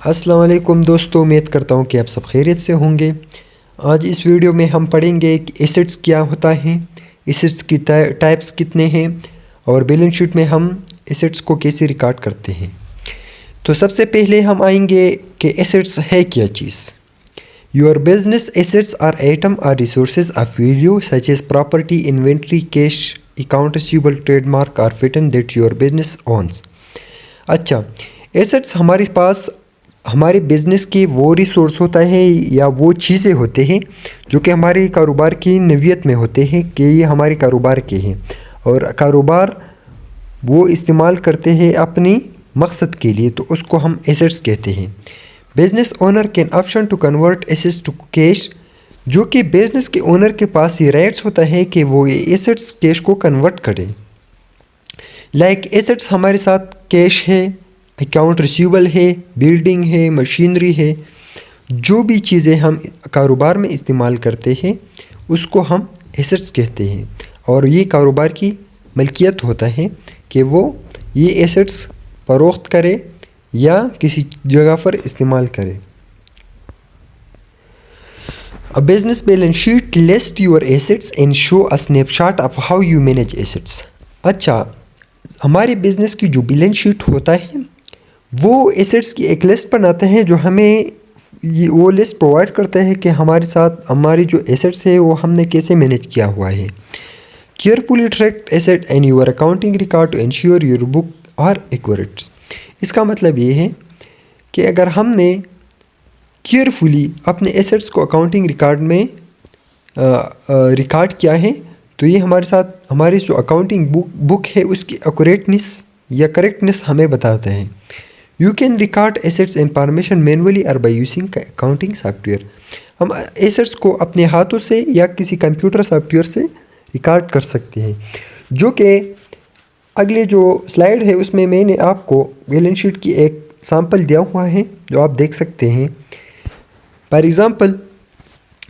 अस्सलाम वालेकुम दोस्तों, उम्मीद करता हूँ कि आप सब खैरियत से होंगे। आज इस वीडियो में हम पढ़ेंगे कि एसेट्स क्या होता है, एसेट्स की टाइप्स कितने हैं और बैलेंस शीट में हम एसेट्स को कैसे रिकॉर्ड करते हैं। तो सबसे पहले हम आएंगे कि एसेट्स है क्या चीज़। Your business assets are item are resources of value such as property, inventory, cash, account receivable, trademark और patent that your business owns. अच्छा, एसेट्स हमारे पास हमारे बिज़नेस के वो रिसोर्स होता है या वो चीज़ें होते हैं जो कि हमारे कारोबार की नवियत में होते हैं कि ये हमारे कारोबार के हैं और कारोबार वो इस्तेमाल करते हैं अपनी मकसद के लिए, तो उसको हम एसेट्स कहते हैं। Business owner can option to convert assets to cash, जो कि बिजनेस के ओनर के पास ये राइट्स होता है कि वो ये एसेट्स कैश को कन्वर्ट करें। लाइक एसेट्स हमारे साथ कैश है, अकाउंट रिसीवेबल है, बिल्डिंग है, मशीनरी है, जो भी चीज़ें हम कारोबार में इस्तेमाल करते हैं उसको हम एसेट्स कहते हैं। और ये कारोबार की मलकियत होता है कि वो ये एसेट्स फरोख्त करे या किसी जगह पर इस्तेमाल करे। A business balance sheet lists your assets and show a snapshot of how you manage assets। अच्छा, हमारे बिजनेस की जो बैलेंस शीट होता है वो एसेट्स की एक लिस्ट बनाते हैं जो हमें वो लिस्ट प्रोवाइड करता है कि हमारे साथ हमारी जो एसेट्स है वो हमने कैसे मैनेज किया हुआ है। Carefully track asset and your accounting record to ensure your book are accurate. इसका मतलब ये है कि अगर हमने केयरफुली अपने एसेट्स को अकाउंटिंग रिकॉर्ड में रिकॉर्ड किया है तो ये हमारे साथ हमारी जो अकाउंटिंग बुक है उसकी एक्यूरेटनेस या करेक्टनेस हमें बताते हैं। You can record assets information manually और बाय यूजिंग अकाउंटिंग सॉफ्टवेयर। हम एसेट्स को अपने हाथों से या किसी कंप्यूटर सॉफ्टवेयर से रिकॉर्ड कर सकते हैं, जो कि अगले जो स्लाइड है उसमें मैंने आपको बैलेंस शीट की एक सैंपल दिया हुआ है जो आप देख सकते हैं। फॉर एग्ज़ाम्पल,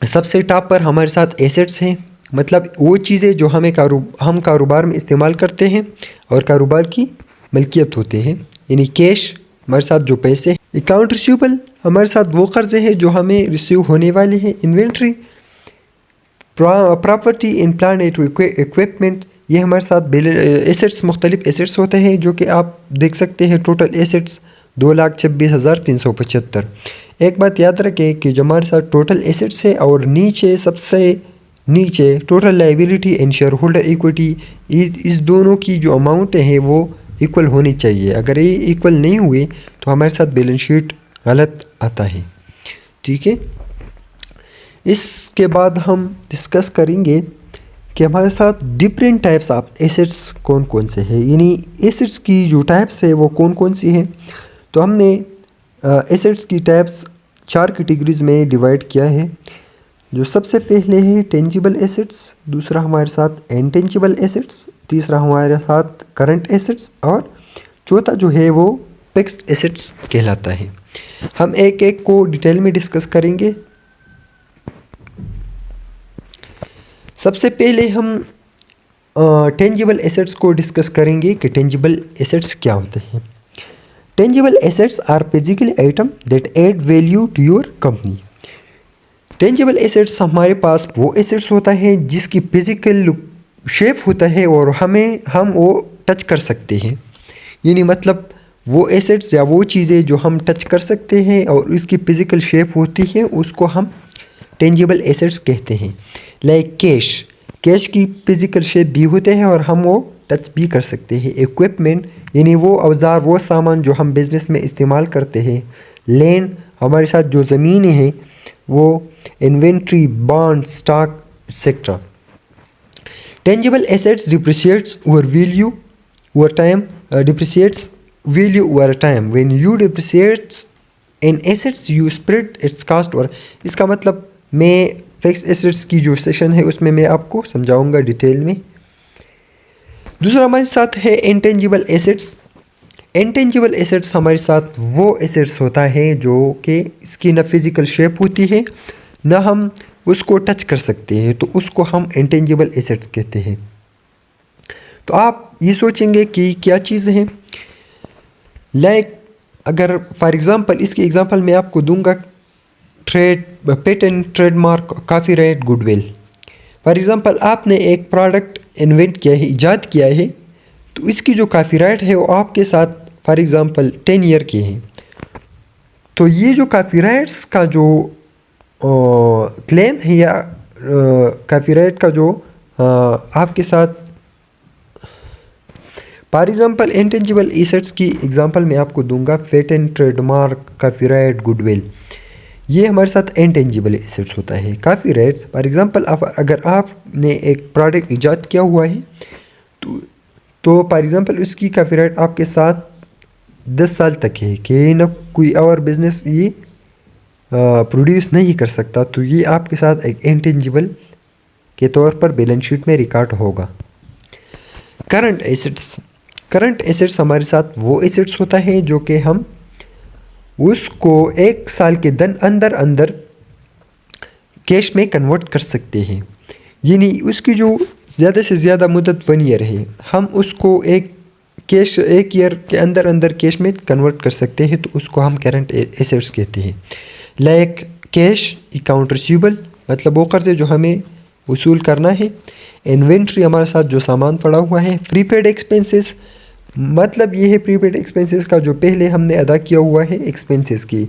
सबसे टॉप पर हमारे साथ एसेट्स हैं, मतलब वो चीज़ें जो हम कारोबार में इस्तेमाल करते हैं और कारोबार की मलकियत होते हैं, यानी कैश हमारे साथ जो पैसे। अकाउंट रिसीवेबल हमारे साथ वो कर्ज़े हैं जो हमें रिसीव होने वाले हैं। Inventory, property in plant equipment, ये हमारे साथ एसेट्स मुख्तलिफ एसेट्स होते हैं जो कि आप देख सकते हैं। Total assets 2,26,375। एक बात याद रखें कि जो हमारे साथ टोटल एसेट्स है और नीचे सबसे नीचे total liability and share holder equity, इस दोनों की जो अमाउंट है वो इक्वल होनी चाहिए। अगर ये इक्वल नहीं हुए तो हमारे साथ बैलेंस शीट गलत आता है। ठीक है, इसके बाद हम डिस्कस करेंगे कि हमारे साथ डिफरेंट टाइप्स ऑफ एसेट्स कौन कौन से हैं, यानी एसेट्स की जो टाइप्स है वो कौन कौन सी हैं। तो हमने एसेट्स की टाइप्स 4 कैटेगरीज में डिवाइड किया है। जो सबसे पहले है टेंजिबल एसेट्स, दूसरा हमारे साथ इनटेंजिबल एसेट्स, तीसरा हमारे साथ करंट एसेट्स और चौथा जो है वो फिक्स्ड एसेट्स कहलाता है। हम एक एक को डिटेल में डिस्कस करेंगे। सबसे पहले हम टेंजिबल एसेट्स को डिस्कस करेंगे कि टेंजिबल एसेट्स क्या होते हैं। Tangible assets are physical item that add value to your company. Tangible assets हमारे पास वो एसेट्स होता है जिसकी फिजिकल शेप होता है और हम वो टच कर सकते हैं, यानी मतलब वो एसेट्स या वो चीज़ें जो हम टच कर सकते हैं और उसकी फिजिकल शेप होती है उसको हम टेंजिबल एसेट्स कहते हैं। लाइक कैश की फिजिकल शेप भी होते हैं और हम वो टच भी कर सकते हैं। इक्विपमेंट यानी वो औजार वो सामान जो हम बिज़नेस में इस्तेमाल करते हैं। लैंड हमारे साथ जो ज़मीनें हैं वो। Inventory, bond, stock etcetera. Tangible assets depreciates over value over time, depreciates value over time. When you depreciates in assets you spread its cost. और इसका मतलब मैं फिक्स एसेट्स की जो सेशन है उसमें मैं आपको समझाऊंगा डिटेल में। दूसरा हमारे साथ है इंटेंजिबल एसेट्स। इंटेंजिबल एसेट्स हमारे साथ वो एसेट्स होता है जो कि इसकी न फिजिकल शेप होती है न हम उसको टच कर सकते हैं, तो उसको हम इंटेंजिबल एसेट्स कहते हैं। तो आप ये सोचेंगे कि क्या चीज़ है। लाइक अगर फॉर एग्ज़ाम्पल इसकी एग्ज़ाम्पल मैं आपको दूंगा patent, trademark, copyright, goodwill. For example आपने एक प्रोडक्ट इन्वेंट किया है, ईजाद किया है, तो इसकी जो कॉपीराइट है वो आपके साथ फॉर एग्ज़ाम्पल 10 ईयर की है। तो ये जो कॉपीराइट्स का जो क्लेम है या कॉपीराइट का जो आपके साथ फॉर एग्ज़ाम्पल इंटेंजिबल एसेट्स की एग्ज़ाम्पल मैं आपको दूंगा पेटेंट, ट्रेडमार्क, कॉपीराइट, गुडविल। ये हमारे साथ इंटेंजिबल एसेट्स होता है। कॉपीराइट्स फॉर एग्ज़ाम्पल अगर आपने एक प्रोडक्ट ईजाद किया हुआ है तो फॉर एग्ज़ाम्पल उसकी कॉपीराइट आपके साथ 10 साल तक है कि न कोई और बिज़नेस ये प्रोड्यूस नहीं कर सकता, तो ये आपके साथ एक इंटेंजिबल के तौर पर बैलेंस शीट में रिकॉर्ड होगा। करंट एसेट्स हमारे साथ वो एसेट्स होता है जो कि हम उसको 1 साल के अंदर कैश में कन्वर्ट कर सकते हैं। यानी उसकी जो ज़्यादा से ज़्यादा मुद्दत 1 ईयर है, हम उसको 1 ईयर के अंदर कैश में कन्वर्ट कर सकते हैं, तो उसको हम करंट एसेट्स कहते हैं। लाइक कैश, अकाउंट रिसीवेबल मतलब वो कर्ज़े जो हमें वसूल करना है, इन्वेंट्री हमारे साथ जो सामान पड़ा हुआ है, प्रीपेड एक्सपेंसेस मतलब ये है प्रीपेड एक्सपेंसेस का जो पहले हमने अदा किया हुआ है एक्सपेंसेस की,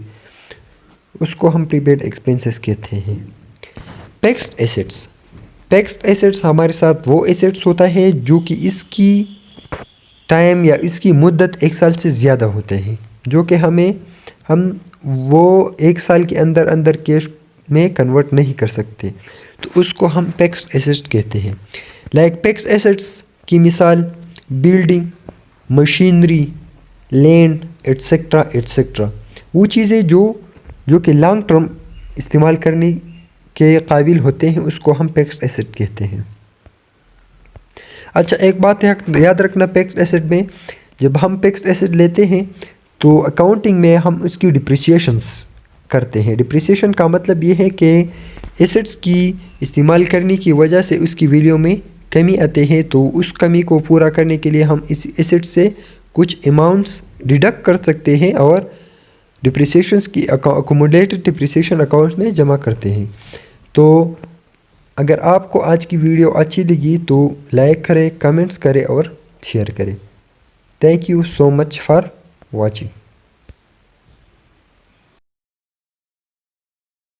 उसको हम प्रीपेड एक्सपेंसेस कहते हैं। फिक्स्ड एसेट्स हमारे साथ वो एसेट्स होता है जो कि इसकी टाइम या इसकी मुद्दत 1 साल से ज़्यादा होते हैं, जो कि हम वो 1 साल के अंदर कैश में कन्वर्ट नहीं कर सकते, तो उसको हम फिक्स्ड एसेट्स कहते हैं। लाइक फिक्स्ड एसेट्स की मिसाल बिल्डिंग, मशीनरी, लैंड एट्सेट्रा वो चीज़ें जो कि लॉन्ग टर्म इस्तेमाल करने के काबिल होते हैं, उसको हम फिक्स्ड एसेट कहते हैं। अच्छा, एक बात याद रखना, फिक्स्ड एसेट में जब हम फिक्स्ड एसेट लेते हैं तो अकाउंटिंग में हम उसकी डिप्रिसिएशंस करते हैं। डिप्रिसिएशन का मतलब ये है कि एसेट्स की इस्तेमाल करने की वजह से उसकी वैल्यू में कमी आते हैं, तो उस कमी को पूरा करने के लिए हम इस एसेट से कुछ अमाउंट्स डिडक्ट कर सकते हैं और डिप्रिसिएशंस की अकोमोडेटेड डिप्रिसिएशन अकाउंट में जमा करते हैं। तो अगर आपको आज की वीडियो अच्छी लगी तो लाइक करें, कमेंट्स करें और शेयर करें। Thank you so much for watching.